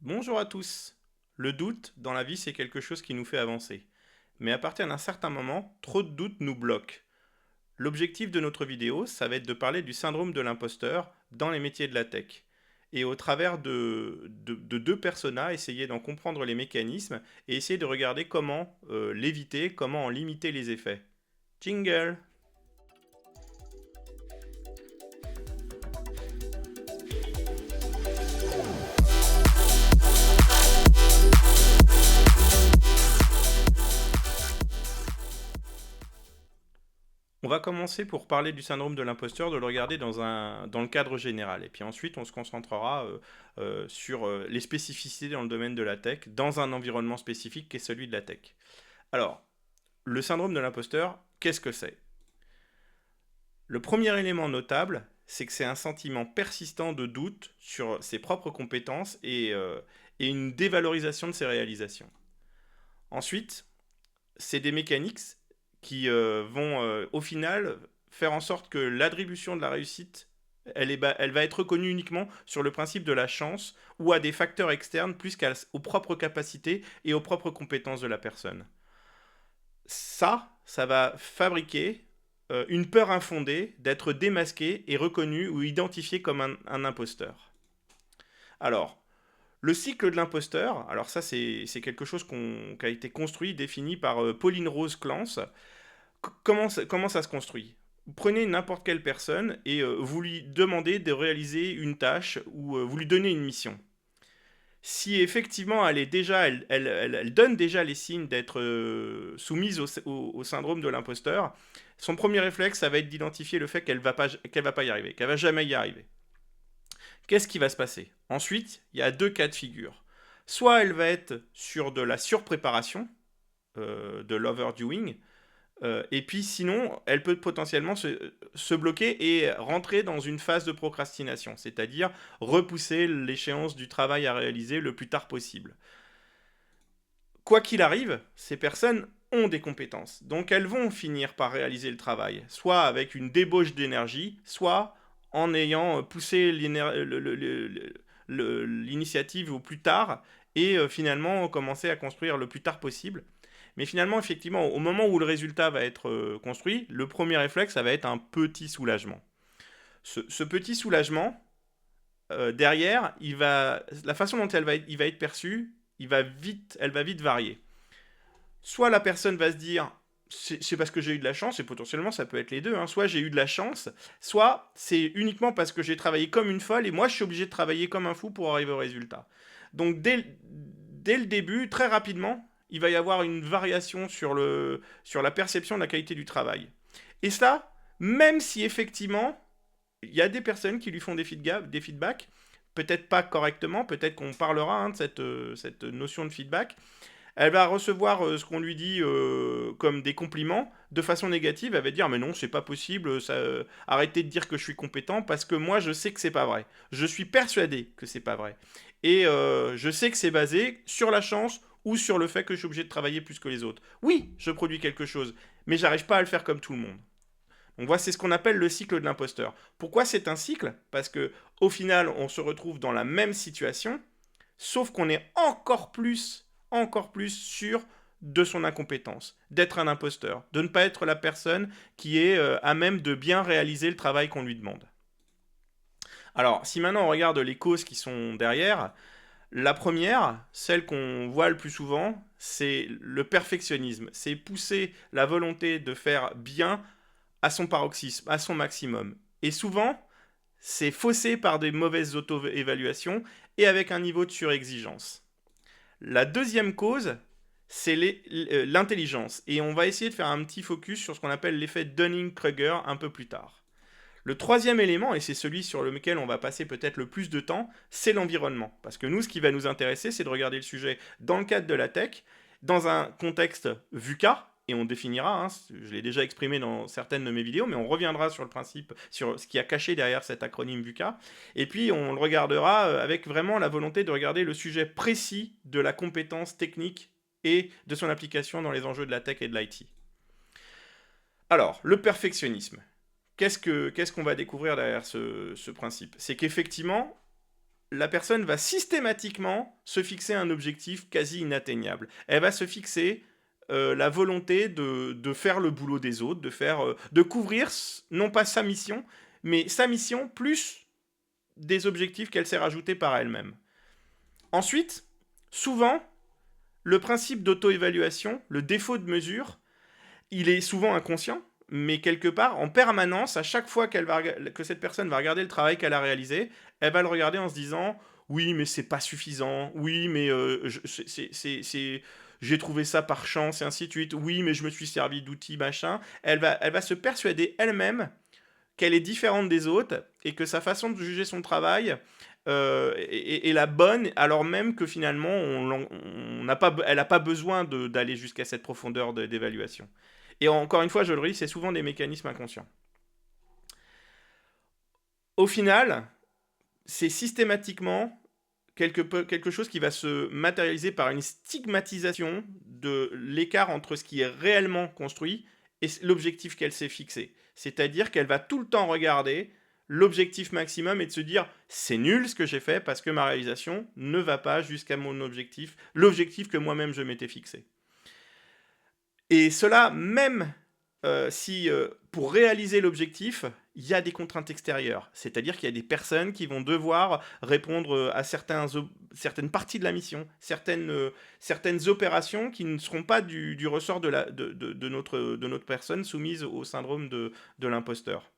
Bonjour à tous. Le doute dans la vie, c'est quelque chose qui nous fait avancer. Mais à partir d'un certain moment, trop de doutes nous bloquent. L'objectif de notre vidéo, ça va être de parler du syndrome de l'imposteur dans les métiers de la tech. Et au travers de deux personas, essayer d'en comprendre les mécanismes et essayer de regarder comment l'éviter, comment en limiter les effets. Jingle. On va commencer pour parler du syndrome de l'imposteur, de le regarder dans le cadre général. Et puis ensuite, on se concentrera sur les spécificités dans le domaine de la tech, dans un environnement spécifique qui est celui de la tech. Alors, le syndrome de l'imposteur, qu'est-ce que c'est? Le premier élément notable, c'est que c'est un sentiment persistant de doute sur ses propres compétences et une dévalorisation de ses réalisations. Ensuite, c'est des mécaniques qui vont au final faire en sorte que l'attribution de la réussite, elle va être reconnue uniquement sur le principe de la chance ou à des facteurs externes plus qu'aux propres capacités et aux propres compétences de la personne. Ça va fabriquer une peur infondée d'être démasqué et reconnu ou identifié comme un imposteur. Alors, le cycle de l'imposteur, alors ça c'est quelque chose qui a été construit, défini par Pauline Rose Clance. Comment ça se construit? Prenez n'importe quelle personne et vous lui demandez de réaliser une tâche ou vous lui donnez une mission. Si effectivement elle donne déjà les signes d'être soumise au syndrome de l'imposteur, son premier réflexe, ça va être d'identifier le fait qu'elle va pas y arriver, qu'elle va jamais y arriver. Qu'est-ce qui va se passer? Ensuite, il y a deux cas de figure. Soit elle va être sur de la surpréparation, de l'overdoing, et puis sinon, elle peut potentiellement se bloquer et rentrer dans une phase de procrastination, c'est-à-dire repousser l'échéance du travail à réaliser le plus tard possible. Quoi qu'il arrive, ces personnes ont des compétences, donc elles vont finir par réaliser le travail, soit avec une débauche d'énergie, soit en ayant poussé l'initiative au plus tard et finalement commencer à construire le plus tard possible. Mais finalement, effectivement, au moment où le résultat va être construit, le premier réflexe, ça va être un petit soulagement. Ce petit soulagement, derrière, la façon dont il va être perçu, elle va vite varier. Soit la personne va se dire, c'est parce que j'ai eu de la chance, et potentiellement ça peut être les deux, hein. Soit j'ai eu de la chance, soit c'est uniquement parce que j'ai travaillé comme une folle, et moi je suis obligé de travailler comme un fou pour arriver au résultat. Donc dès le début, très rapidement, il va y avoir une variation sur la perception de la qualité du travail. Et ça, même si effectivement, il y a des personnes qui lui font des feedbacks, peut-être pas correctement, peut-être qu'on parlera hein, de cette notion de feedback, elle va recevoir ce qu'on lui dit comme des compliments de façon négative. Elle va dire mais non c'est pas possible, arrêtez de dire que je suis compétent parce que moi je sais que c'est pas vrai. Je suis persuadé que c'est pas vrai. Et je sais que c'est basé sur la chance ou sur le fait que je suis obligé de travailler plus que les autres. Oui, je produis quelque chose, mais j'arrive pas à le faire comme tout le monde. Donc voilà, c'est ce qu'on appelle le cycle de l'imposteur. Pourquoi c'est un cycle? Parce que au final, on se retrouve dans la même situation, sauf qu'on est encore plus sûr de son incompétence, d'être un imposteur, de ne pas être la personne qui est à même de bien réaliser le travail qu'on lui demande. Alors, si maintenant on regarde les causes qui sont derrière, la première, celle qu'on voit le plus souvent, c'est le perfectionnisme. C'est pousser la volonté de faire bien à son paroxysme, à son maximum. Et souvent, c'est faussé par des mauvaises auto-évaluations et avec un niveau de surexigence. La deuxième cause, c'est l'intelligence. Et on va essayer de faire un petit focus sur ce qu'on appelle l'effet Dunning-Kruger un peu plus tard. Le troisième élément, et c'est celui sur lequel on va passer peut-être le plus de temps, c'est l'environnement. Parce que nous, ce qui va nous intéresser, c'est de regarder le sujet dans le cadre de la tech, dans un contexte VUCA, et on définira, hein, je l'ai déjà exprimé dans certaines de mes vidéos, mais on reviendra sur le principe, sur ce qui a caché derrière cet acronyme VUCA, et puis on le regardera avec vraiment la volonté de regarder le sujet précis de la compétence technique et de son application dans les enjeux de la tech et de l'IT. Alors, le perfectionnisme. Qu'est-ce qu'on va découvrir derrière ce principe? C'est qu'effectivement, la personne va systématiquement se fixer un objectif quasi inatteignable. Elle va se fixer la volonté de faire le boulot des autres, de couvrir non pas sa mission, mais sa mission plus des objectifs qu'elle s'est rajoutés par elle-même. Ensuite, souvent, le principe d'auto-évaluation, le défaut de mesure, il est souvent inconscient, mais quelque part, en permanence, à chaque fois que cette personne va regarder le travail qu'elle a réalisé, elle va le regarder en se disant oui, mais c'est pas suffisant, oui, mais j'ai trouvé ça par chance, et ainsi de suite, oui, mais je me suis servi d'outils, machin. Elle va se persuader elle-même qu'elle est différente des autres et que sa façon de juger son travail est la bonne, alors même que finalement, elle n'a pas besoin d'aller jusqu'à cette profondeur d'évaluation. Et encore une fois, je le redis, c'est souvent des mécanismes inconscients. Au final, c'est systématiquement quelque chose qui va se matérialiser par une stigmatisation de l'écart entre ce qui est réellement construit et l'objectif qu'elle s'est fixé. C'est-à-dire qu'elle va tout le temps regarder l'objectif maximum et de se dire c'est nul ce que j'ai fait parce que ma réalisation ne va pas jusqu'à mon objectif, l'objectif que moi-même je m'étais fixé. Et cela, même si pour réaliser l'objectif, il y a des contraintes extérieures. C'est-à-dire qu'il y a des personnes qui vont devoir répondre à certaines parties de la mission, certaines opérations qui ne seront pas du ressort de notre personne soumise au syndrome de l'imposteur.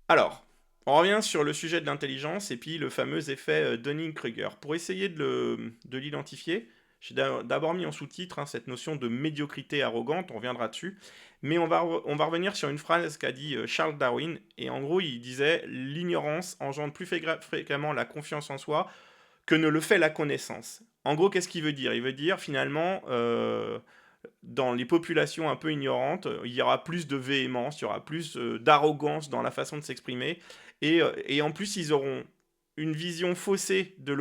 Alors, on revient sur le sujet de l'intelligence et puis le fameux effet Dunning-Kruger. Pour essayer de l'identifier, j'ai d'abord mis en sous-titre cette notion de médiocrité arrogante, on reviendra dessus, mais on va revenir sur une phrase qu'a dit Charles Darwin, et en gros il disait « L'ignorance engendre plus fréquemment la confiance en soi que ne le fait la connaissance ». En gros, qu'est-ce qu'il veut dire? Il veut dire finalement, dans les populations un peu ignorantes, il y aura plus de véhémence, il y aura plus d'arrogance dans la façon de s'exprimer, et en plus ils auront une vision faussée de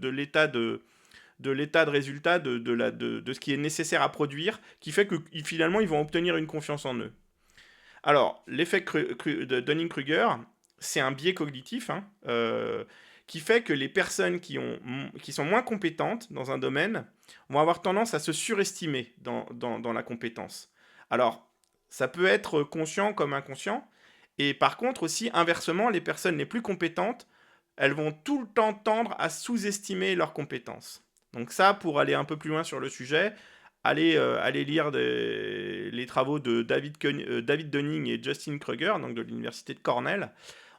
l'état de l'état de résultat, de ce qui est nécessaire à produire, qui fait que finalement ils vont obtenir une confiance en eux. Alors, l'effet de Dunning-Kruger, c'est un biais cognitif qui fait que les personnes qui sont moins compétentes dans un domaine vont avoir tendance à se surestimer dans la compétence. Alors, ça peut être conscient comme inconscient, et par contre aussi, inversement, les personnes les plus compétentes, elles vont tout le temps tendre à sous-estimer leurs compétences. Donc ça, pour aller un peu plus loin sur le sujet, allez lire les travaux de David Dunning et Justin Kruger, donc de l'université de Cornell.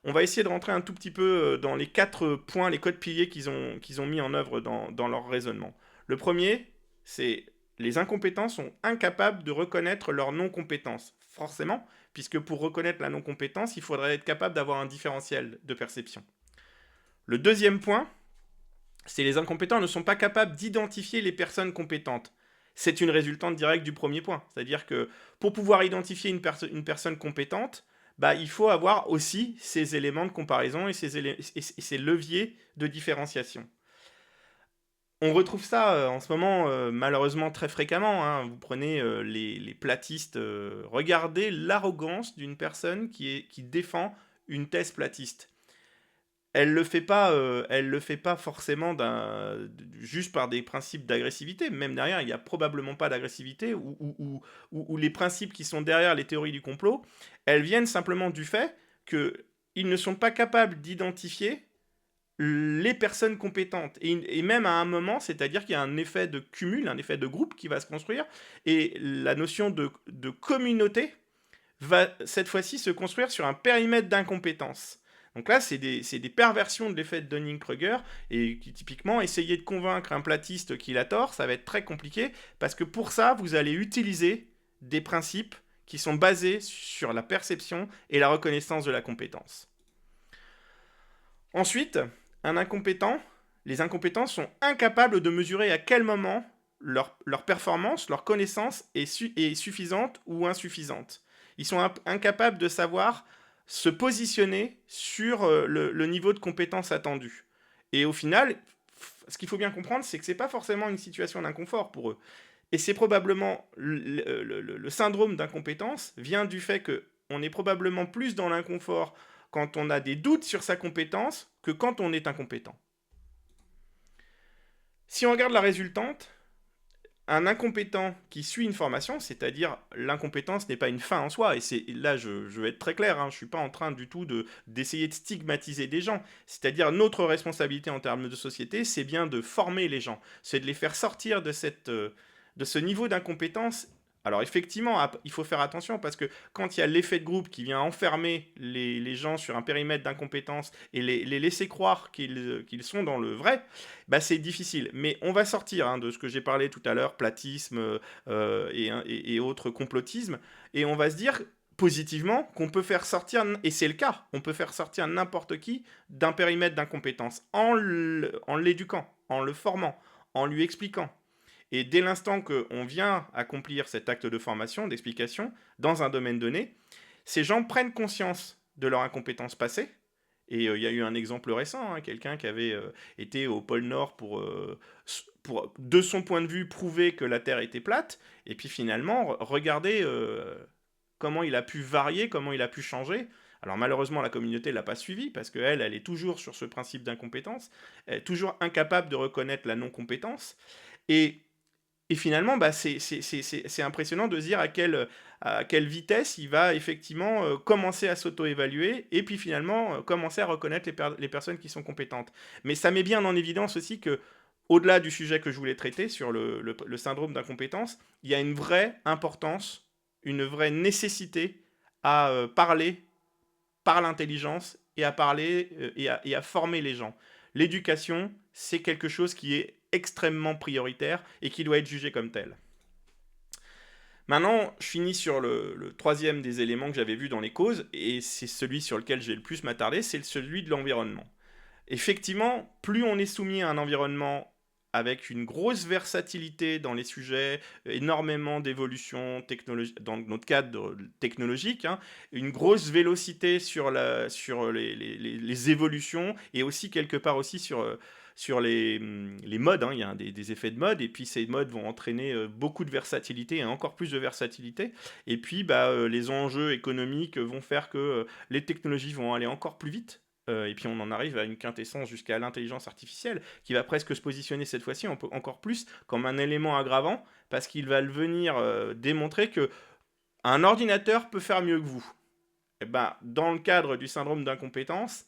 On va essayer de rentrer un tout petit peu dans les 4 points, les codes piliers qu'ils ont mis en œuvre dans leur raisonnement. Le premier, c'est les incompétents sont incapables de reconnaître leur non-compétence. Forcément, puisque pour reconnaître la non-compétence, il faudrait être capable d'avoir un différentiel de perception. Le deuxième point, c'est les incompétents ne sont pas capables d'identifier les personnes compétentes. C'est une résultante directe du premier point. C'est-à-dire que pour pouvoir identifier une personne compétente, il faut avoir aussi ces éléments de comparaison et ces leviers de différenciation. On retrouve ça en ce moment malheureusement très fréquemment. Vous prenez les platistes, regardez l'arrogance d'une personne qui défend une thèse platiste. Elle le fait pas forcément juste par des principes d'agressivité. Même derrière, il n'y a probablement pas d'agressivité, ou les principes qui sont derrière les théories du complot, elles viennent simplement du fait qu'ils ne sont pas capables d'identifier les personnes compétentes. Et même à un moment, c'est-à-dire qu'il y a un effet de cumul, un effet de groupe qui va se construire, et la notion de communauté va cette fois-ci se construire sur un périmètre d'incompétence. Donc là, c'est des perversions de l'effet de Dunning-Kruger, et typiquement, essayer de convaincre un platiste qu'il a tort, ça va être très compliqué, parce que pour ça, vous allez utiliser des principes qui sont basés sur la perception et la reconnaissance de la compétence. Ensuite, les incompétents sont incapables de mesurer à quel moment leur performance, leur connaissance est suffisante ou insuffisante. Ils sont incapables de savoir se positionner sur le niveau de compétence attendu. Et au final, ce qu'il faut bien comprendre, c'est que ce n'est pas forcément une situation d'inconfort pour eux. Et c'est probablement le syndrome d'incompétence vient du fait qu'on est probablement plus dans l'inconfort quand on a des doutes sur sa compétence que quand on est incompétent. Si on regarde la résultante, un incompétent qui suit une formation, c'est-à-dire l'incompétence n'est pas une fin en soi, et c'est là je vais être très clair, hein, je ne suis pas en train du tout d'essayer de stigmatiser des gens, c'est-à-dire notre responsabilité en termes de société, c'est bien de former les gens, c'est de les faire sortir de ce niveau d'incompétence. Alors effectivement, il faut faire attention parce que quand il y a l'effet de groupe qui vient enfermer les gens sur un périmètre d'incompétence et les laisser croire qu'ils sont dans le vrai, bah, c'est difficile. Mais on va sortir de ce que j'ai parlé tout à l'heure, platisme et autres complotismes, et on va se dire positivement qu'on peut faire sortir, et c'est le cas, on peut faire sortir n'importe qui d'un périmètre d'incompétence en l'éduquant, en le formant, en lui expliquant. Et dès l'instant qu'on vient accomplir cet acte de formation, d'explication, dans un domaine donné, ces gens prennent conscience de leur incompétence passée. Et il y a eu un exemple récent, hein, quelqu'un qui avait été au pôle Nord pour, de son point de vue, prouver que la Terre était plate. Et puis finalement, regardez comment il a pu varier, comment il a pu changer. Alors malheureusement, la communauté ne l'a pas suivi parce qu'elle, elle est toujours sur ce principe d'incompétence, elle est toujours incapable de reconnaître la non-compétence. Et et finalement, bah, c'est impressionnant de se dire à quelle vitesse il va effectivement commencer à s'auto-évaluer et puis finalement commencer à reconnaître les personnes qui sont compétentes. Mais ça met bien en évidence aussi que, au-delà du sujet que je voulais traiter sur le syndrome d'incompétence, il y a une vraie importance, une vraie nécessité à parler par l'intelligence et à parler et à former les gens. L'éducation, c'est quelque chose qui est extrêmement prioritaire et qui doit être jugé comme tel. Maintenant, je finis sur le troisième des éléments que j'avais vu dans les causes, et c'est celui sur lequel j'ai le plus m'attarder, c'est celui de l'environnement. Effectivement, plus on est soumis à un environnement avec une grosse versatilité dans les sujets, énormément d'évolutions dans notre cadre technologique, hein, une grosse vélocité sur les évolutions et aussi quelque part aussi sur les modes, hein, il y a des effets de mode, et puis ces modes vont entraîner beaucoup de versatilité et encore plus de versatilité. Et puis bah, les enjeux économiques vont faire que les technologies vont aller encore plus vite. Et puis on en arrive à une quintessence jusqu'à l'intelligence artificielle, qui va presque se positionner cette fois-ci encore plus comme un élément aggravant, parce qu'il va venir démontrer que un ordinateur peut faire mieux que vous. Et ben, dans le cadre du syndrome d'incompétence,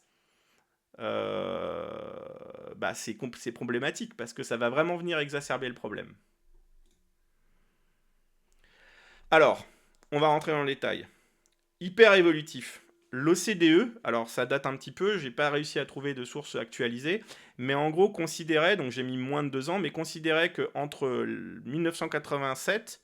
bah c'est problématique, parce que ça va vraiment venir exacerber le problème. Alors, on va rentrer dans le détail. Hyper évolutif. L'OCDE, alors ça date un petit peu, j'ai pas réussi à trouver de sources actualisées, mais en gros considérait, donc j'ai mis moins de 2 ans, mais considérait qu'entre 1987,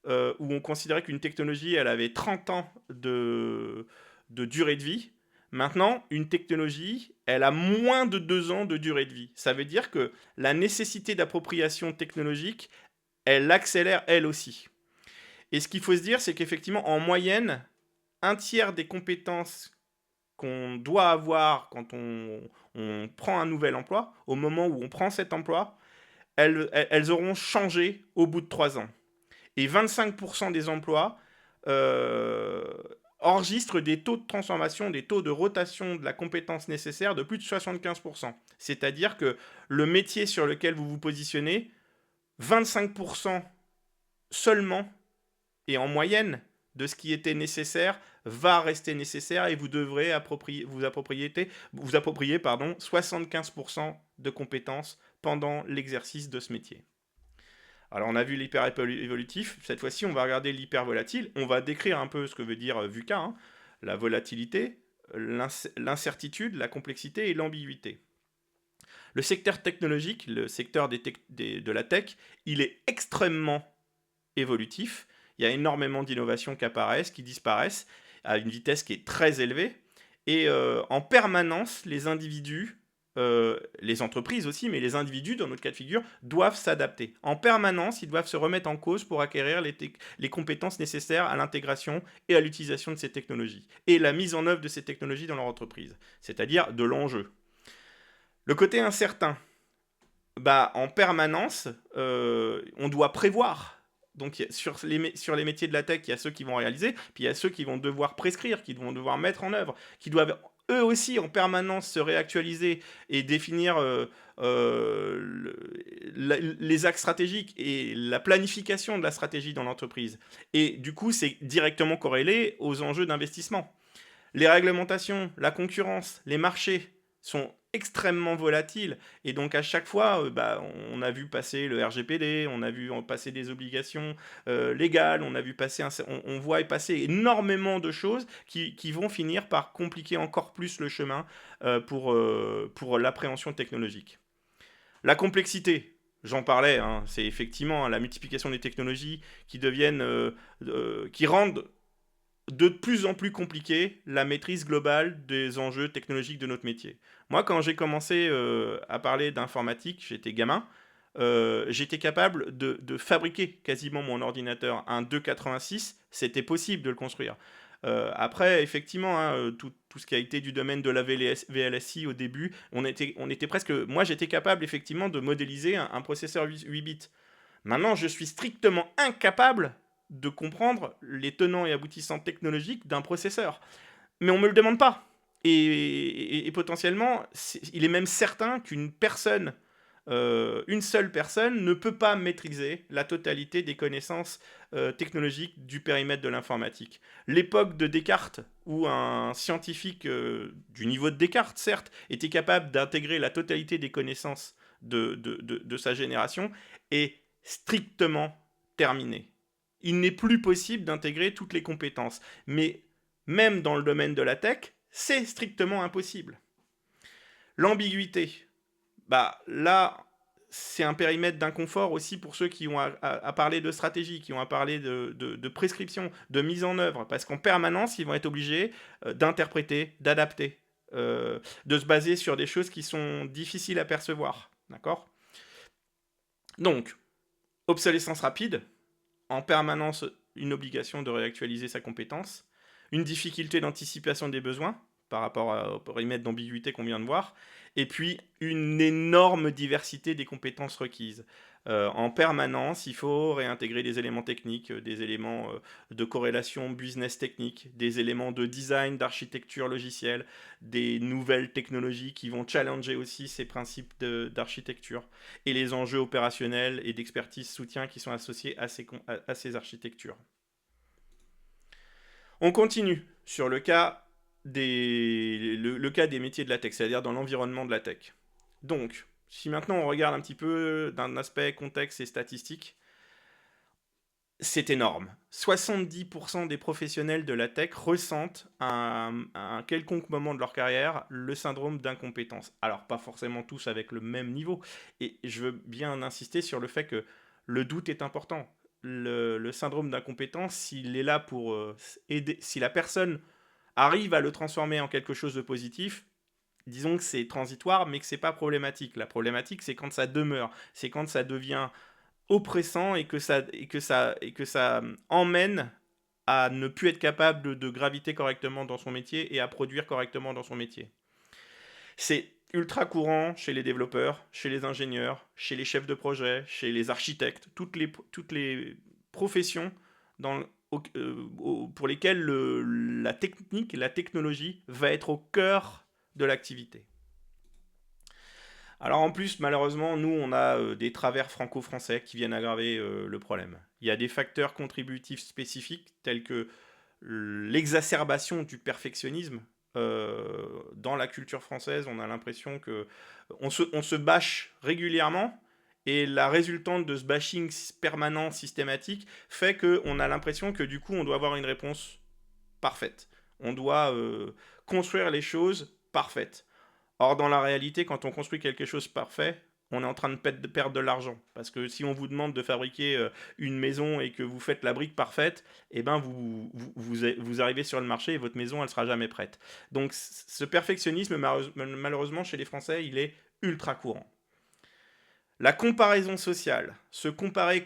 où on considérait qu'une technologie, elle avait 30 ans de durée de vie, maintenant, une technologie, elle a moins de 2 ans de durée de vie. Ça veut dire que la nécessité d'appropriation technologique, elle accélère elle aussi. Et ce qu'il faut se dire, c'est qu'effectivement, en moyenne, un tiers des compétences qu'on doit avoir quand on prend un nouvel emploi, au moment où on prend cet emploi, elles auront changé au bout de 3 ans. Et 25% des emplois euh, enregistrent des taux de transformation, des taux de rotation de la compétence nécessaire de plus de 75%. C'est-à-dire que le métier sur lequel vous vous positionnez, 25% seulement, et en moyenne, de ce qui était nécessaire va rester nécessaire, et vous devrez vous approprier 75% de compétences pendant l'exercice de ce métier. Alors on a vu l'hyper évolutif, cette fois-ci on va regarder l'hyper volatile, on va décrire un peu ce que veut dire VUCA, hein, la volatilité, l'incertitude, la complexité et l'ambiguïté. Le secteur technologique, le secteur de la tech, il est extrêmement évolutif. Il y a énormément d'innovations qui apparaissent, qui disparaissent à une vitesse qui est très élevée. Et en permanence, les individus, les entreprises aussi, mais les individus, dans notre cas de figure, doivent s'adapter. En permanence, ils doivent se remettre en cause pour acquérir les compétences nécessaires à l'intégration et à l'utilisation de ces technologies. Et la mise en œuvre de ces technologies dans leur entreprise. C'est-à-dire de l'enjeu. Le côté incertain. Bah, en permanence, on doit prévoir. Donc sur les métiers de la tech, il y a ceux qui vont réaliser, puis il y a ceux qui vont devoir prescrire, qui vont devoir mettre en œuvre, qui doivent eux aussi en permanence se réactualiser et définir les axes stratégiques et la planification de la stratégie dans l'entreprise. Et du coup, c'est directement corrélé aux enjeux d'investissement. Les réglementations, la concurrence, les marchés sont extrêmement volatiles et donc à chaque fois, on a vu passer le RGPD, on a vu passer des obligations légales, on a vu passer, on voit passer énormément de choses qui vont finir par compliquer encore plus le chemin pour l'appréhension technologique. La complexité, j'en parlais, hein, c'est effectivement la multiplication des technologies qui rendent de plus en plus compliqué la maîtrise globale des enjeux technologiques de notre métier. Moi, quand j'ai commencé à parler d'informatique, j'étais gamin, j'étais capable de fabriquer quasiment mon ordinateur. Un 286, c'était possible de le construire. Après, effectivement, hein, tout ce qui a été du domaine de la VLSI au début, on était presque... Moi, j'étais capable, effectivement, de modéliser un processeur 8 bits. Maintenant, je suis strictement incapable de comprendre les tenants et aboutissants technologiques d'un processeur. Mais on ne me le demande pas. Et potentiellement, il est même certain une seule personne, ne peut pas maîtriser la totalité des connaissances technologiques du périmètre de l'informatique. L'époque de Descartes, où un scientifique du niveau de Descartes, certes, était capable d'intégrer la totalité des connaissances de sa génération, est strictement terminée. Il n'est plus possible d'intégrer toutes les compétences. Mais même dans le domaine de la tech, c'est strictement impossible. L'ambiguïté, là, c'est un périmètre d'inconfort aussi pour ceux qui ont à parler de stratégie, qui ont à parler de prescription, de mise en œuvre, parce qu'en permanence, ils vont être obligés d'interpréter, d'adapter, de se baser sur des choses qui sont difficiles à percevoir. D'accord ? Donc, obsolescence rapide, en permanence une obligation de réactualiser sa compétence, une difficulté d'anticipation des besoins par rapport au périmètre d'ambiguïté qu'on vient de voir, et puis une énorme diversité des compétences requises. En permanence, il faut réintégrer des éléments techniques, des éléments de corrélation business technique, des éléments de design, d'architecture logicielle, des nouvelles technologies qui vont challenger aussi ces principes d'architecture, et les enjeux opérationnels et d'expertise soutien qui sont associés à ces architectures. On continue sur le cas le cas des métiers de la tech, c'est-à-dire dans l'environnement de la tech. Donc, si maintenant on regarde un petit peu d'un aspect contexte et statistique, c'est énorme. 70% des professionnels de la tech ressentent à un quelconque moment de leur carrière le syndrome d'incompétence. Alors, pas forcément tous avec le même niveau. Et je veux bien insister sur le fait que le doute est important. Le syndrome d'incompétence, s'il est là pour aider, si la personne arrive à le transformer en quelque chose de positif, disons que c'est transitoire, mais que c'est pas problématique. La problématique, c'est quand ça demeure, c'est quand ça devient oppressant et que ça emmène à ne plus être capable de graviter correctement dans son métier et à produire correctement dans son métier. C'est ultra courant chez les développeurs, chez les ingénieurs, chez les chefs de projet, chez les architectes, toutes les professions pour lesquelles la technique, la technologie va être au cœur de l'activité. Alors en plus, malheureusement, nous, on a des travers franco-français qui viennent aggraver le problème. Il y a des facteurs contributifs spécifiques tels que l'exacerbation du perfectionnisme. Dans la culture française, on a l'impression que on se bâche régulièrement et la résultante de ce bashing permanent, systématique, fait qu'on a l'impression que du coup, on doit avoir une réponse parfaite. On doit construire les choses parfaites. Or, dans la réalité, quand on construit quelque chose parfait, on est en train de perdre de l'argent. Parce que si on vous demande de fabriquer une maison et que vous faites la brique parfaite, eh ben vous arrivez sur le marché et votre maison, elle ne sera jamais prête. Donc ce perfectionnisme, malheureusement, chez les Français, il est ultra courant. La comparaison sociale, se comparer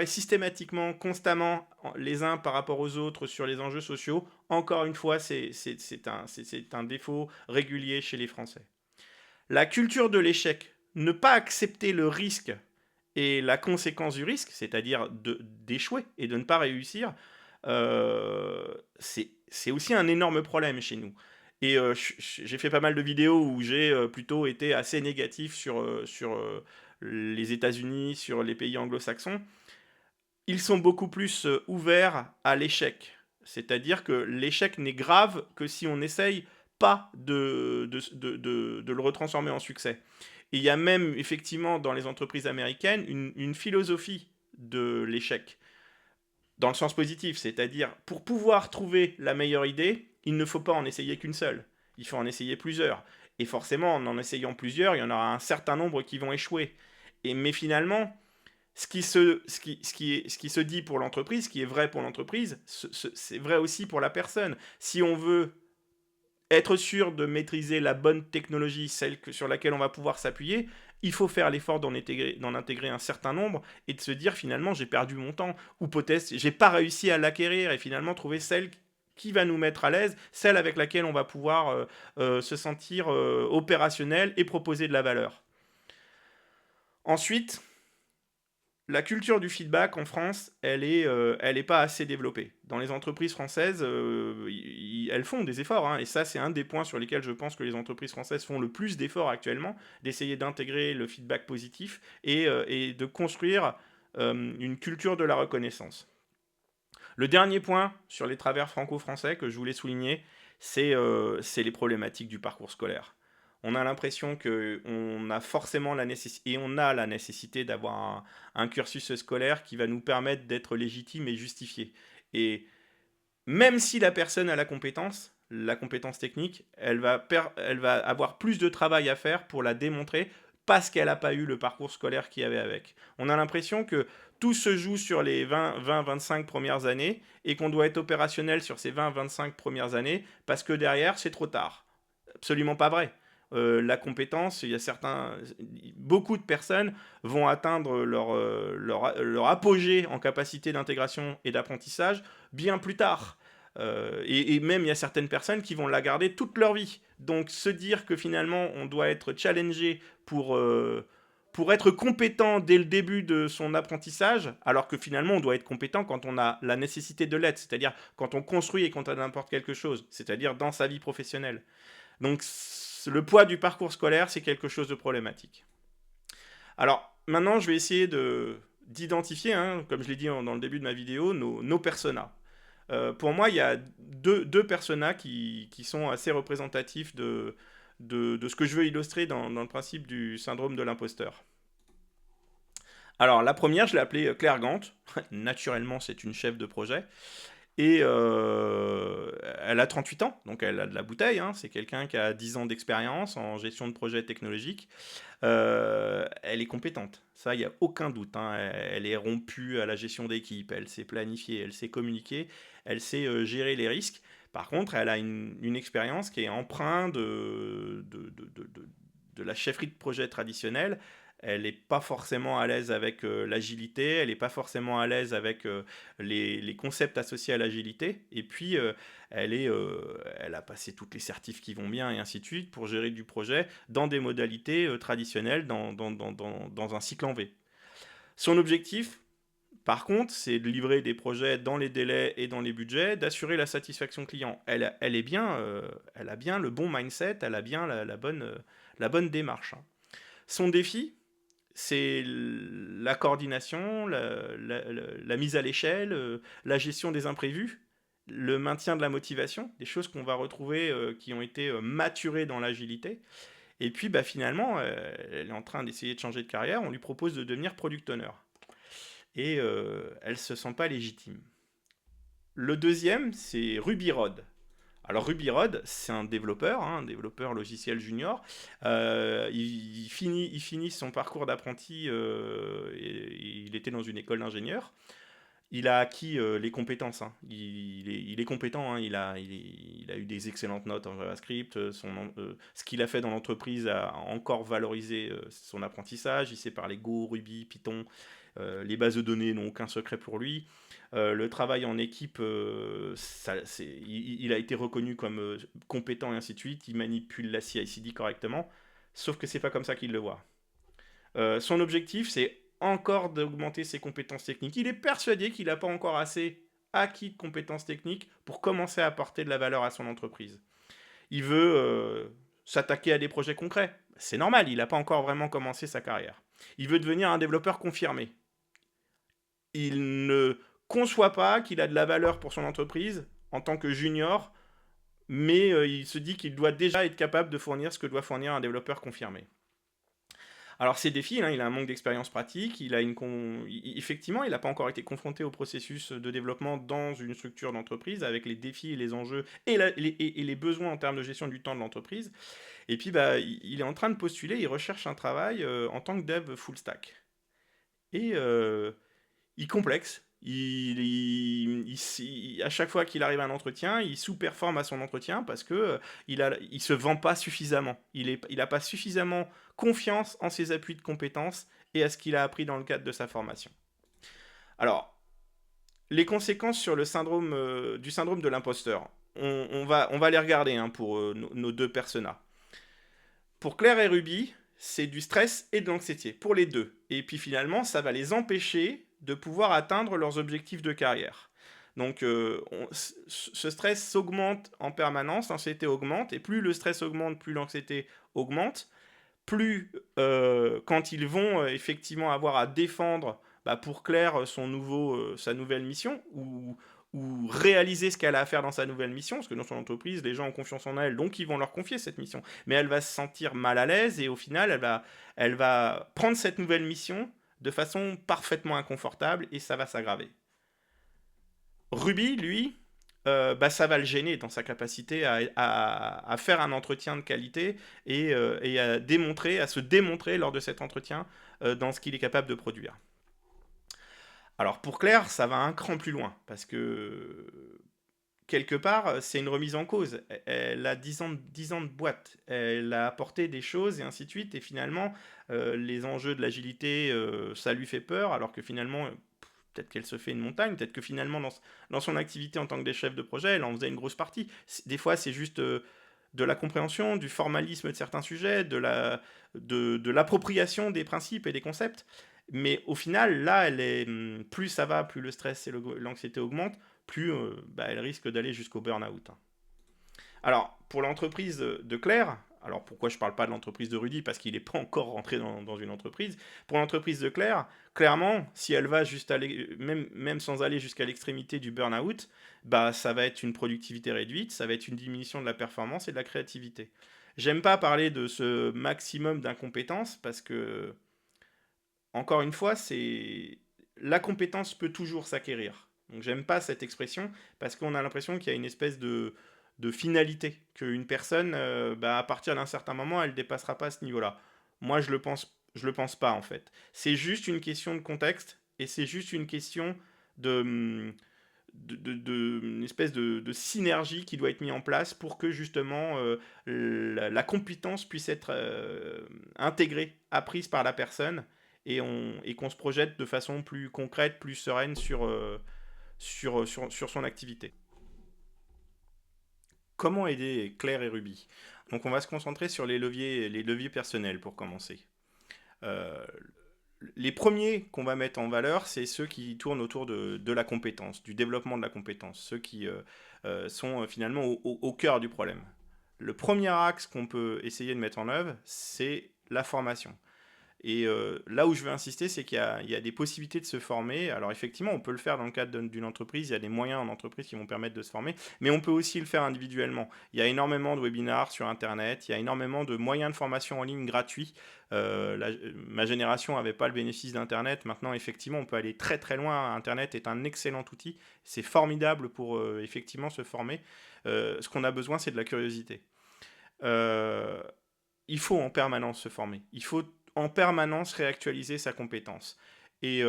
systématiquement, constamment, les uns par rapport aux autres sur les enjeux sociaux, encore une fois, c'est un défaut régulier chez les Français. La culture de l'échec, ne pas accepter le risque et la conséquence du risque, c'est-à-dire d'échouer et de ne pas réussir, c'est aussi un énorme problème chez nous. Et j'ai fait pas mal de vidéos où j'ai plutôt été assez négatif sur les États-Unis, sur les pays anglo-saxons. Ils sont beaucoup plus ouverts à l'échec. C'est-à-dire que l'échec n'est grave que si on n'essaye pas de le retransformer en succès. Et il y a même effectivement dans les entreprises américaines une philosophie de l'échec, dans le sens positif, c'est-à-dire pour pouvoir trouver la meilleure idée, il ne faut pas en essayer qu'une seule, il faut en essayer plusieurs. Et forcément, en essayant plusieurs, il y en aura un certain nombre qui vont échouer. Mais finalement, ce qui se dit pour l'entreprise, ce qui est vrai pour l'entreprise, c'est vrai aussi pour la personne. Si on veut être sûr de maîtriser la bonne technologie, sur laquelle on va pouvoir s'appuyer, il faut faire l'effort d'en intégrer un certain nombre et de se dire finalement j'ai perdu mon temps ou peut-être j'ai pas réussi à l'acquérir et finalement trouver celle qui va nous mettre à l'aise, celle avec laquelle on va pouvoir se sentir opérationnel et proposer de la valeur. Ensuite, la culture du feedback en France, elle est pas assez développée. Dans les entreprises françaises, elles font des efforts, hein, et ça, c'est un des points sur lesquels je pense que les entreprises françaises font le plus d'efforts actuellement, d'essayer d'intégrer le feedback positif et de construire une culture de la reconnaissance. Le dernier point sur les travers franco-français que je voulais souligner, c'est les problématiques du parcours scolaire. On a l'impression qu'on a forcément la nécessité, et on a la nécessité d'avoir un cursus scolaire qui va nous permettre d'être légitime et justifié. Et même si la personne a la compétence technique, elle va avoir plus de travail à faire pour la démontrer parce qu'elle n'a pas eu le parcours scolaire qu'il y avait avec. On a l'impression que tout se joue sur les 20-25 premières années et qu'on doit être opérationnel sur ces 20-25 premières années parce que derrière, c'est trop tard. Absolument pas vrai. La compétence, il y a beaucoup de personnes vont atteindre leur apogée en capacité d'intégration et d'apprentissage bien plus tard. Et même il y a certaines personnes qui vont la garder toute leur vie. Donc se dire que finalement on doit être challengé pour être compétent dès le début de son apprentissage, alors que finalement on doit être compétent quand on a la nécessité de l'être, c'est-à-dire quand on construit et quand on apporte quelque chose, c'est-à-dire dans sa vie professionnelle. Donc le poids du parcours scolaire, c'est quelque chose de problématique. Alors maintenant, je vais essayer d'identifier, hein, comme je l'ai dit dans le début de ma vidéo, nos personas. Pour moi, il y a deux personas qui sont assez représentatifs de ce que je veux illustrer dans le principe du syndrome de l'imposteur. Alors, la première, je l'ai appelée Claire Gant. Naturellement, c'est une chef de projet. Et elle a 38 ans, donc elle a de la bouteille, hein. C'est quelqu'un qui a 10 ans d'expérience en gestion de projets technologiques. Elle est compétente, ça, il n'y a aucun doute, hein. Elle est rompue à la gestion d'équipe, elle sait planifier, elle sait communiquer, elle sait gérer les risques. Par contre, elle a une expérience qui est empreinte de la chefferie de projet traditionnelle. Elle n'est pas forcément à l'aise avec l'agilité, elle n'est pas forcément à l'aise avec les concepts associés à l'agilité. Et puis, elle a passé toutes les certifs qui vont bien et ainsi de suite pour gérer du projet dans des modalités traditionnelles, dans un cycle en V. Son objectif, par contre, c'est de livrer des projets dans les délais et dans les budgets, d'assurer la satisfaction client. Elle a bien le bon mindset, elle a bien la bonne démarche, hein. Son défi, c'est la coordination, la mise à l'échelle, la gestion des imprévus, le maintien de la motivation, des choses qu'on va retrouver qui ont été maturées dans l'agilité. Et puis bah, finalement, elle est en train d'essayer de changer de carrière, on lui propose de devenir product owner. Et elle ne se sent pas légitime. Le deuxième, c'est Ruby Rod. Alors Ruby Rod, c'est un développeur, hein, un développeur logiciel junior. Il finit son parcours d'apprenti, il était dans une école d'ingénieur. Il a acquis les compétences, hein. Il est compétent, hein. Il a eu des excellentes notes en JavaScript. Ce qu'il a fait dans l'entreprise a encore valorisé son apprentissage. Il sait parler Go, Ruby, Python. Les bases de données n'ont aucun secret pour lui. Le travail en équipe, il a été reconnu comme compétent et ainsi de suite. Il manipule la CI/CD correctement. Sauf que c'est pas comme ça qu'il le voit. Son objectif, c'est encore d'augmenter ses compétences techniques. Il est persuadé qu'il n'a pas encore assez acquis de compétences techniques pour commencer à apporter de la valeur à son entreprise. Il veut s'attaquer à des projets concrets. C'est normal, il n'a pas encore vraiment commencé sa carrière. Il veut devenir un développeur confirmé. Il ne conçoit pas qu'il a de la valeur pour son entreprise en tant que junior, mais il se dit qu'il doit déjà être capable de fournir ce que doit fournir un développeur confirmé. Alors ces défis, hein, il a un manque d'expérience pratique, effectivement, il n'a pas encore été confronté au processus de développement dans une structure d'entreprise avec les défis et les enjeux et les besoins en termes de gestion du temps de l'entreprise. Et puis bah, il est en train de postuler, il recherche un travail en tant que dev full stack. Et il complexe. À chaque fois qu'il arrive à un entretien, il sous-performe à son entretien parce que il se vend pas suffisamment. Il a pas suffisamment confiance en ses appuis de compétences et à ce qu'il a appris dans le cadre de sa formation. Alors, les conséquences sur le syndrome du syndrome de l'imposteur, on va les regarder hein, pour nos deux personas. Pour Claire et Ruby, c'est du stress et de l'anxiété, pour les deux. Et puis finalement, ça va les empêcher de pouvoir atteindre leurs objectifs de carrière. Donc ce stress s'augmente en permanence, l'anxiété augmente, et plus le stress augmente, plus l'anxiété augmente, plus quand ils vont effectivement avoir à défendre bah, pour Claire sa nouvelle mission, ou réaliser ce qu'elle a à faire dans sa nouvelle mission, parce que dans son entreprise, les gens ont confiance en elle, donc ils vont leur confier cette mission. Mais elle va se sentir mal à l'aise, et au final, elle va prendre cette nouvelle mission de façon parfaitement inconfortable, et ça va s'aggraver. Ruby, lui, bah, ça va le gêner dans sa capacité à faire un entretien de qualité et à se démontrer lors de cet entretien dans ce qu'il est capable de produire. Alors pour Claire, ça va un cran plus loin, parce que quelque part, c'est une remise en cause. Elle a 10 ans de boîte, elle a apporté des choses et ainsi de suite, et finalement, les enjeux de l'agilité, ça lui fait peur, alors que finalement, peut-être qu'elle se fait une montagne, peut-être que finalement, dans son activité en tant que chef de projet, elle en faisait une grosse partie. Des fois, c'est juste de la compréhension, du formalisme de certains sujets, de l'appropriation des principes et des concepts. Mais au final, là, plus ça va, plus le stress et l'anxiété augmentent, plus bah, elle risque d'aller jusqu'au burn-out. Alors, pour l'entreprise de Claire, alors pourquoi je ne parle pas de l'entreprise de Rudy, parce qu'il n'est pas encore rentré dans une entreprise, pour l'entreprise de Claire, clairement, si elle va juste aller, même sans aller jusqu'à l'extrémité du burn-out, bah, ça va être une productivité réduite, ça va être une diminution de la performance et de la créativité. J'aime pas parler de ce maximum d'incompétence, parce que, encore une fois, la compétence peut toujours s'acquérir. Donc j'aime pas cette expression parce qu'on a l'impression qu'il y a une espèce de finalité, qu'une personne, bah, à partir d'un certain moment, elle dépassera pas ce niveau-là. Moi, je le pense pas en fait. C'est juste une question de contexte et c'est juste une question de, une espèce de synergie qui doit être mise en place pour que justement la compétence puisse être intégrée, apprise par la personne et qu'on se projette de façon plus concrète, plus sereine sur son activité. Comment aider Claire et Ruby? Donc on va se concentrer sur les leviers personnels pour commencer. Euh, les premiers qu'on va mettre en valeur, c'est ceux qui tournent autour de la compétence, du développement de la compétence, ceux qui sont finalement au cœur du problème. Le premier axe qu'on peut essayer de mettre en œuvre, c'est la formation. Et là où je veux insister, c'est qu'il y a des possibilités de se former. Alors effectivement, on peut le faire dans le cadre d'une entreprise, il y a des moyens en entreprise qui vont permettre de se former, mais on peut aussi le faire individuellement. Il y a énormément de webinars sur Internet, il y a énormément de moyens de formation en ligne gratuits. Ma génération n'avait pas le bénéfice d'Internet. Maintenant, effectivement, on peut aller très très loin. Internet est un excellent outil. C'est formidable pour effectivement se former. Ce qu'on a besoin, c'est de la curiosité. Euh, il faut en permanence se former. Il faut en permanence réactualiser sa compétence. Et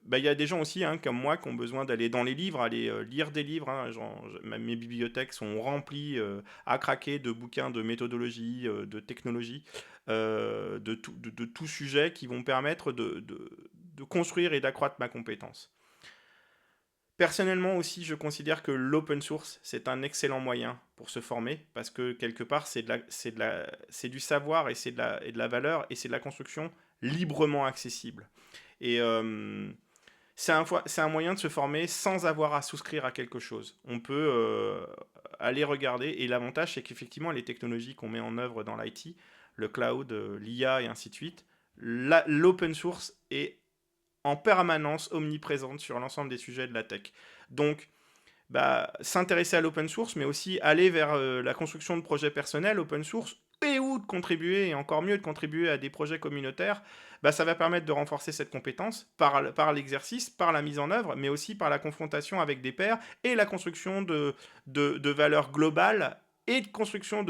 bah, y a des gens aussi hein, comme moi qui ont besoin d'aller dans les livres, aller lire des livres. Hein, mes bibliothèques sont remplies à craquer de bouquins de méthodologie, de technologie, de tout sujet qui vont permettre de construire et d'accroître ma compétence. Personnellement aussi, je considère que l'open source, c'est un excellent moyen pour se former, parce que quelque part, c'est du savoir et de la valeur, et c'est de la construction librement accessible. Et c'est un moyen de se former sans avoir à souscrire à quelque chose. On peut allez regarder. Et l'avantage, c'est qu'effectivement, les technologies qu'on met en œuvre dans l'IT, le cloud, l'IA et ainsi de suite, l'open source est en permanence omniprésente sur l'ensemble des sujets de la tech. Donc, s'intéresser à l'open source, mais aussi aller vers la construction de projets personnels open source, et ou de contribuer, et encore mieux de contribuer à des projets communautaires, ça va permettre de renforcer cette compétence par l'exercice, par la mise en œuvre, mais aussi par la confrontation avec des pairs et la construction de valeurs globales et de construction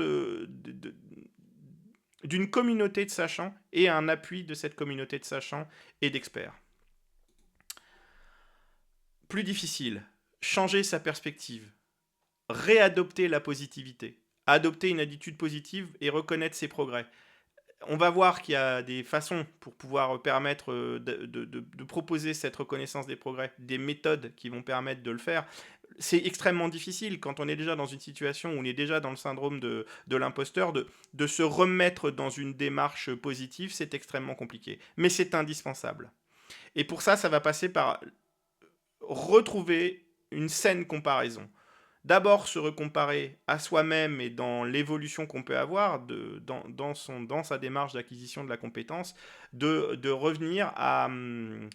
d'une communauté de sachants et un appui de cette communauté de sachants et d'experts. Plus difficile, changer sa perspective, réadopter la positivité, adopter une attitude positive et reconnaître ses progrès. On va voir qu'il y a des façons pour pouvoir permettre de proposer cette reconnaissance des progrès, des méthodes qui vont permettre de le faire. C'est extrêmement difficile quand on est déjà dans une situation où on est déjà dans le syndrome de l'imposteur, de se remettre dans une démarche positive, c'est extrêmement compliqué. Mais c'est indispensable. Et pour ça, ça va passer par retrouver une saine comparaison. D'abord se recomparer à soi-même et dans l'évolution qu'on peut avoir dans sa démarche d'acquisition de la compétence, de revenir à une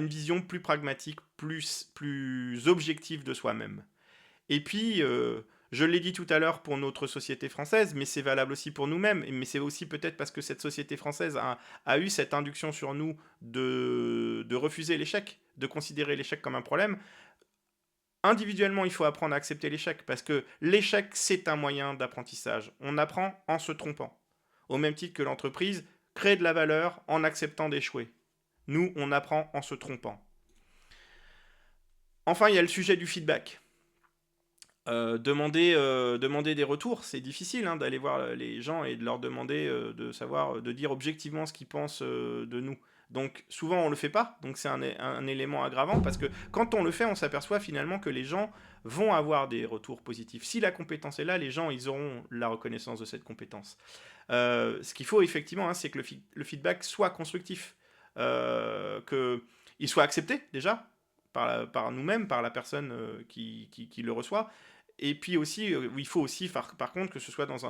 vision plus pragmatique, plus objective de soi-même. Et puis, je l'ai dit tout à l'heure pour notre société française, mais c'est valable aussi pour nous-mêmes, mais c'est aussi peut-être parce que cette société française a eu cette induction sur nous de refuser l'échec, de considérer l'échec comme un problème. Individuellement, il faut apprendre à accepter l'échec, parce que l'échec, c'est un moyen d'apprentissage. On apprend en se trompant. Au même titre que l'entreprise crée de la valeur en acceptant d'échouer. Nous, on apprend en se trompant. Enfin, il y a le sujet du feedback. Demander des retours, c'est difficile d'aller voir les gens et de leur demander de dire objectivement ce qu'ils pensent de nous. Donc souvent on le fait pas, donc c'est un élément aggravant parce que quand on le fait, on s'aperçoit finalement que les gens vont avoir des retours positifs. Si la compétence est là, les gens ils auront la reconnaissance de cette compétence. Ce qu'il faut effectivement, c'est que le feedback soit constructif, qu'il soit accepté déjà par nous-mêmes, par la personne qui le reçoit. Et puis aussi, il faut aussi, par contre, que ce soit dans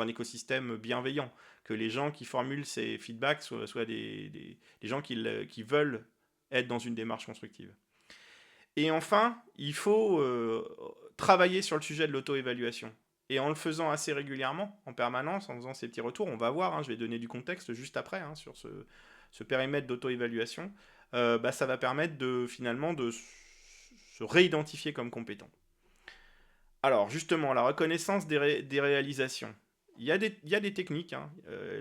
un écosystème bienveillant, que les gens qui formulent ces feedbacks soient des gens qui veulent être dans une démarche constructive. Et enfin, il faut travailler sur le sujet de l'auto-évaluation. Et en le faisant assez régulièrement, en permanence, en faisant ces petits retours, on va voir, je vais donner du contexte juste après, sur ce périmètre d'auto-évaluation, ça va permettre finalement de se réidentifier comme compétent. Alors, justement, la reconnaissance des réalisations. Il y a des techniques.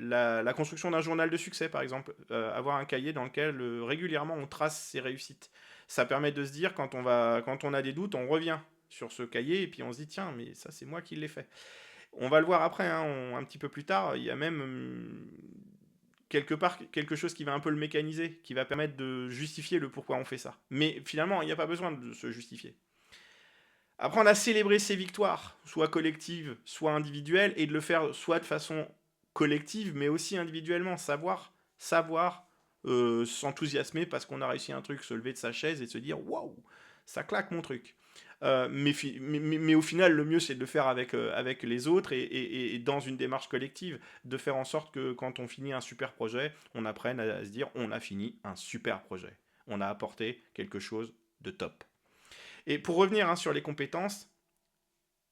La construction d'un journal de succès, par exemple. Avoir un cahier dans lequel régulièrement on trace ses réussites. Ça permet de se dire, quand on a des doutes, on revient sur ce cahier et puis on se dit, tiens, mais ça, c'est moi qui l'ai fait. On va le voir après, un petit peu plus tard. Il y a même quelque part quelque chose qui va un peu le mécaniser, qui va permettre de justifier le pourquoi on fait ça. Mais finalement, il n'y a pas besoin de se justifier. Apprendre à célébrer ses victoires, soit collectives, soit individuelles, et de le faire soit de façon collective, mais aussi individuellement. Savoir s'enthousiasmer parce qu'on a réussi un truc, se lever de sa chaise et se dire waouh, ça claque mon truc. Mais au final, le mieux c'est de le faire avec les autres et dans une démarche collective, de faire en sorte que quand on finit un super projet, on apprenne à se dire on a fini un super projet. On a apporté quelque chose de top. Et pour revenir sur les compétences,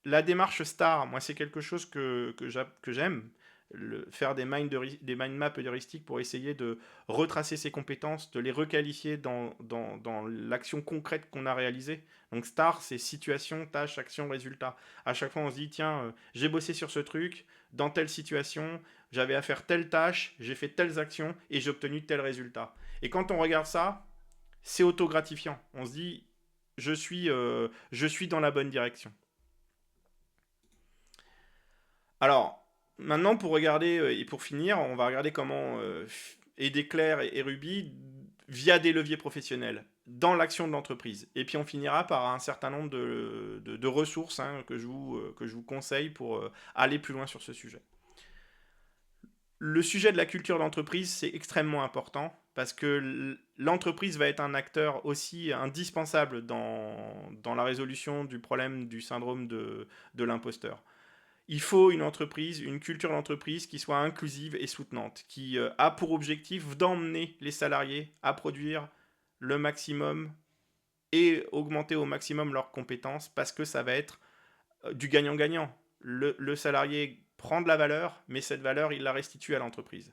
la démarche STAR, moi c'est quelque chose que j'aime, faire des mind maps heuristiques pour essayer de retracer ses compétences, de les requalifier dans l'action concrète qu'on a réalisée. Donc STAR, c'est situation, tâche, action, résultat. À chaque fois on se dit, tiens, j'ai bossé sur ce truc, dans telle situation, j'avais à faire telle tâche, j'ai fait telles actions et j'ai obtenu tel résultat. Et quand on regarde ça, c'est auto-gratifiant. On se dit, je suis dans la bonne direction. Alors, maintenant, pour regarder, et pour finir, on va regarder comment aider Claire et Ruby via des leviers professionnels dans l'action de l'entreprise. Et puis on finira par un certain nombre de ressources que je vous conseille pour aller plus loin sur ce sujet. Le sujet de la culture d'entreprise, c'est extrêmement important parce que l'entreprise va être un acteur aussi indispensable dans la résolution du problème du syndrome de l'imposteur. Il faut une entreprise, une culture d'entreprise qui soit inclusive et soutenante, qui a pour objectif d'emmener les salariés à produire le maximum et augmenter au maximum leurs compétences parce que ça va être du gagnant-gagnant. Le salarié prend de la valeur, mais cette valeur, il la restitue à l'entreprise.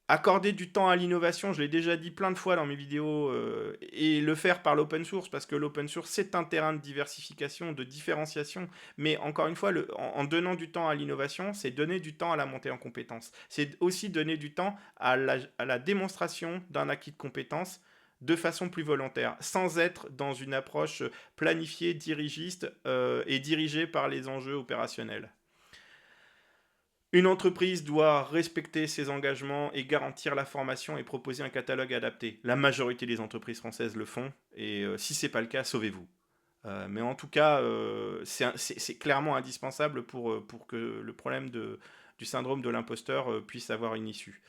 Accorder du temps à l'innovation, je l'ai déjà dit plein de fois dans mes vidéos, et le faire par l'open source, parce que l'open source, c'est un terrain de diversification, de différenciation, mais encore une fois, en donnant du temps à l'innovation, c'est donner du temps à la montée en compétences. C'est aussi donner du temps à la démonstration d'un acquis de compétences de façon plus volontaire, sans être dans une approche planifiée, dirigiste et dirigée par les enjeux opérationnels. Une entreprise doit respecter ses engagements et garantir la formation et proposer un catalogue adapté. La majorité des entreprises françaises le font, et si ce n'est pas le cas, sauvez-vous. Mais en tout cas, c'est clairement indispensable pour que le problème du syndrome de l'imposteur puisse avoir une issue.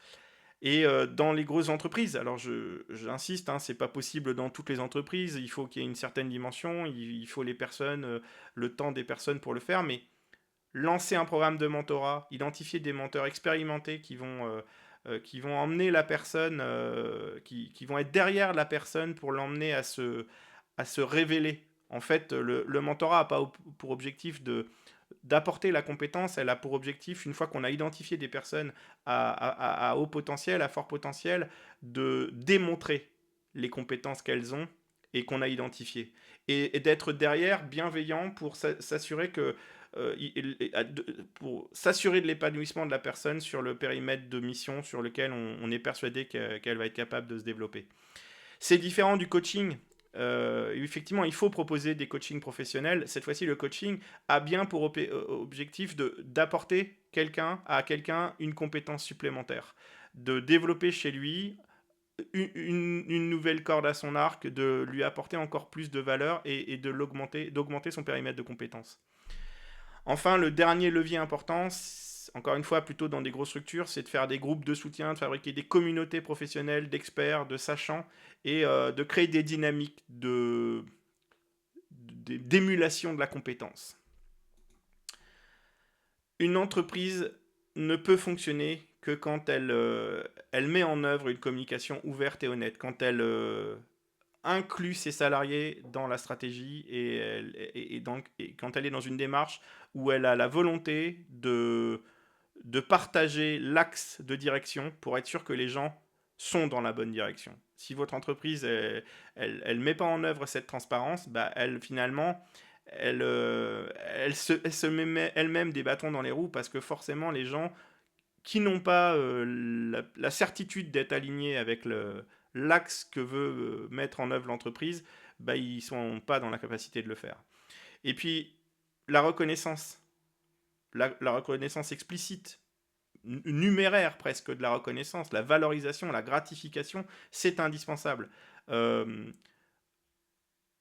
Et dans les grosses entreprises, alors j'insiste, hein, c'est pas possible dans toutes les entreprises, il faut qu'il y ait une certaine dimension, il faut les personnes, le temps des personnes pour le faire, mais lancer un programme de mentorat, identifier des mentors expérimentés qui vont emmener la personne, qui vont être derrière la personne pour l'emmener à se révéler. En fait, le mentorat n'a pas pour objectif d'apporter la compétence, elle a pour objectif, une fois qu'on a identifié des personnes à haut potentiel, à fort potentiel, de démontrer les compétences qu'elles ont et qu'on a identifiées. Et d'être derrière, bienveillant, pour s'assurer que pour s'assurer de l'épanouissement de la personne sur le périmètre de mission sur lequel on est persuadé qu'elle va être capable de se développer. C'est différent du coaching. Effectivement, il faut proposer des coachings professionnels. Cette fois-ci, le coaching a bien pour objectif d'apporter à quelqu'un une compétence supplémentaire, de développer chez lui une nouvelle corde à son arc, de lui apporter encore plus de valeur et d'augmenter son périmètre de compétences. Enfin, le dernier levier important, encore une fois, plutôt dans des grosses structures, c'est de faire des groupes de soutien, de fabriquer des communautés professionnelles, d'experts, de sachants, et de créer des dynamiques d'émulation de la compétence. Une entreprise ne peut fonctionner que quand elle met en œuvre une communication ouverte et honnête, quand elle inclut ses salariés dans la stratégie et quand elle est dans une démarche où elle a la volonté de partager l'axe de direction pour être sûr que les gens sont dans la bonne direction. Si votre entreprise elle met pas en œuvre cette transparence, bah elle finalement elle se met elle-même des bâtons dans les roues parce que forcément les gens qui n'ont pas la certitude d'être alignés avec l'axe que veut mettre en œuvre l'entreprise, bah, ils ne sont pas dans la capacité de le faire. Et puis, la reconnaissance, la reconnaissance explicite, numéraire presque de la reconnaissance, la valorisation, la gratification, c'est indispensable. Euh,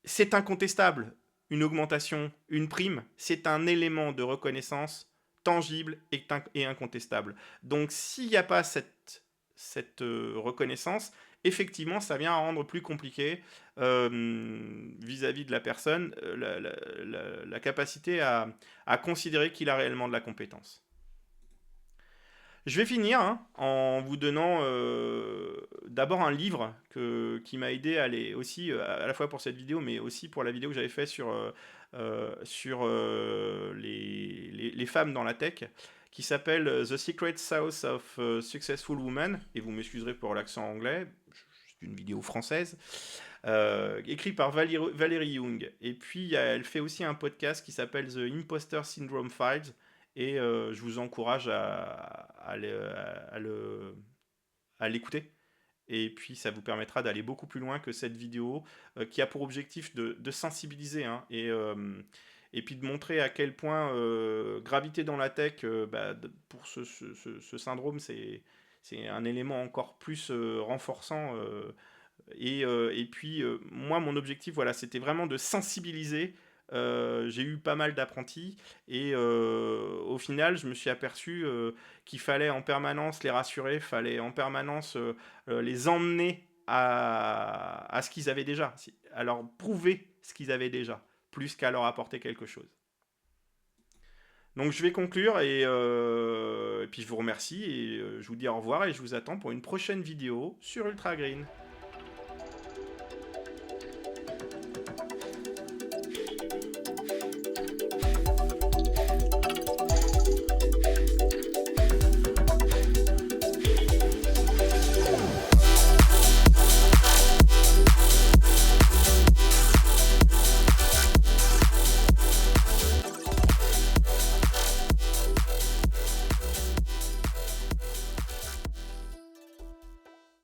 c'est incontestable. Une augmentation, une prime, c'est un élément de reconnaissance tangible et incontestable. Donc s'il n'y a pas cette reconnaissance, effectivement, ça vient à rendre plus compliqué vis-à-vis de la personne la capacité à considérer qu'il a réellement de la compétence. Je vais finir hein, en vous donnant d'abord un livre qui m'a aidé à aller aussi, à la fois pour cette vidéo, mais aussi pour la vidéo que j'avais fait sur les femmes dans la tech, qui s'appelle The Secret Sauce of Successful Women, et vous m'excuserez pour l'accent anglais, c'est une vidéo française, écrit par Valérie Young. Et puis elle fait aussi un podcast qui s'appelle The Imposter Syndrome Files, et je vous encourage à l'écouter. Et puis ça vous permettra d'aller beaucoup plus loin que cette vidéo qui a pour objectif de sensibiliser hein, et puis de montrer à quel point graviter dans la tech, pour ce syndrome, c'est un élément encore plus renforçant. Et puis moi, mon objectif, voilà, c'était vraiment de sensibiliser j'ai eu pas mal d'apprentis et au final, je me suis aperçu qu'il fallait en permanence les rassurer, fallait en permanence les emmener à ce qu'ils avaient déjà, à leur prouver ce qu'ils avaient déjà, plus qu'à leur apporter quelque chose. Donc je vais conclure et puis je vous remercie et je vous dis au revoir et je vous attends pour une prochaine vidéo sur Ultra Green.